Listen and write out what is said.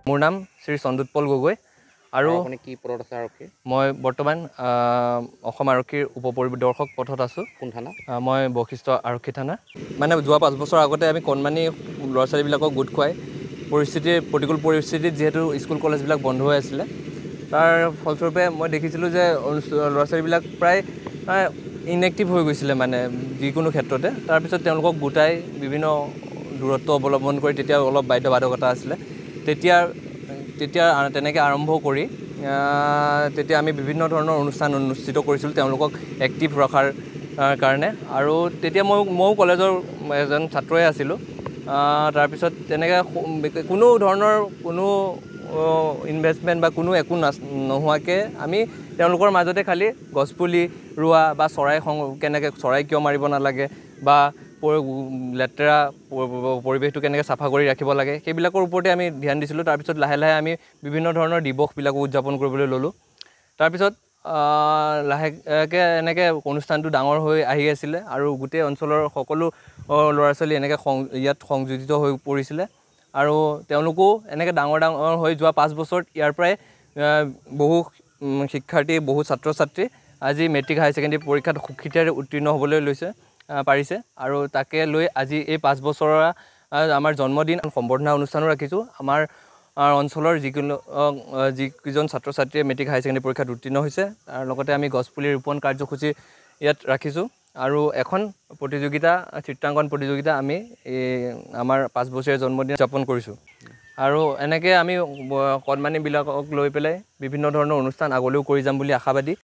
মোৰ নাম শ্ৰী সন্দুৎপল গগৈ আৰু আপুনি কি পদত আছে আৰক্ষী? মই বৰ্তমান অসম আৰক্ষীৰ উপপৰিদৰ্শক পদত আছোঁ। কোন থানা? মই বশিষ্ঠ আৰক্ষী থানা। মানে যোৱা 5 বছৰ আগতে আমি কণমানি ল'ৰা ছোৱালীবিলাকক গোট খুৱাই প্ৰতিকূল পৰিস্থিতিত যিহেতু স্কুল কলেজবিলাক বন্ধ হৈ আছিলে, তাৰ ফলস্বৰূপে মই দেখিছিলোঁ যে ল'ৰা ছোৱালীবিলাক প্ৰায় ইনএক্টিভ হৈ গৈছিলে মানে যিকোনো ক্ষেত্ৰতে। তাৰপিছত তেওঁলোকক গোটাই বিভিন্ন দূৰত্ব অৱলম্বন কৰি তেতিয়া অলপ বাধ্যবাধকতা আছিলে। তেতিয়া তেনেকৈ আৰম্ভ কৰি তেতিয়া আমি বিভিন্ন ধৰণৰ অনুষ্ঠান অনুষ্ঠিত কৰিছিলোঁ তেওঁলোকক এক্টিভ ৰখাৰ কাৰণে। আৰু তেতিয়া ময়ো কলেজৰ এজন ছাত্ৰই আছিলোঁ। তাৰপিছত তেনেকৈ কোনো ধৰণৰ ইনভেষ্টমেণ্ট বা একো নোহোৱাকৈ আমি তেওঁলোকৰ মাজতে খালি গছপুলি ৰোৱা বা কেনেকৈ চৰাই কিয় মাৰিব নালাগে বা লেতেৰা পৰিৱেশটো কেনেকৈ চাফা কৰি ৰাখিব লাগে সেইবিলাকৰ ওপৰতে আমি ধ্যান দিছিলোঁ। তাৰপিছত লাহে লাহে আমি বিভিন্ন ধৰণৰ দিৱসবিলাকো উদযাপন কৰিবলৈ ল'লোঁ। তাৰপিছত লাহেকৈ এনেকৈ অনুষ্ঠানটো ডাঙৰ হৈ আহি আছিলে আৰু গোটেই অঞ্চলৰ সকলো ল'ৰা ছোৱালী এনেকৈ ইয়াত সংযোজিত হৈ পৰিছিলে আৰু তেওঁলোকো এনেকৈ ডাঙৰ হৈ যোৱা 5 বছৰত ইয়াৰ পৰাই বহু শিক্ষাৰ্থী, বহু ছাত্ৰ ছাত্ৰী আজি মেট্ৰিক হায়াৰ ছেকেণ্ডেৰী পৰীক্ষাত সুখিতাৰে উত্তীৰ্ণ হ'বলৈ পাৰিছে। আৰু তাকে লৈ আজি এই 5 বছৰৰ আমাৰ জন্মদিন সম্বৰ্ধনা অনুষ্ঠানো ৰাখিছোঁ। আমাৰ অঞ্চলৰ যিকেইজন ছাত্ৰ ছাত্ৰীয়ে মেট্ৰিক হায়াৰ ছেকেণ্ডেৰী পৰীক্ষাত উত্তীৰ্ণ হৈছে তাৰ লগতে আমি গছপুলি ৰোপণ কাৰ্যসূচী ইয়াত ৰাখিছোঁ। আৰু এখন প্ৰতিযোগিতা, চিত্ৰাংকন প্ৰতিযোগিতা আমি আমাৰ 5 বছৰীয়া জন্মদিন উদযাপন কৰিছোঁ। আৰু এনেকৈ আমি কণমানিবিলাকক লৈ পেলাই বিভিন্ন ধৰণৰ অনুষ্ঠান আগলৈও কৰি যাম বুলি আশাবাদী।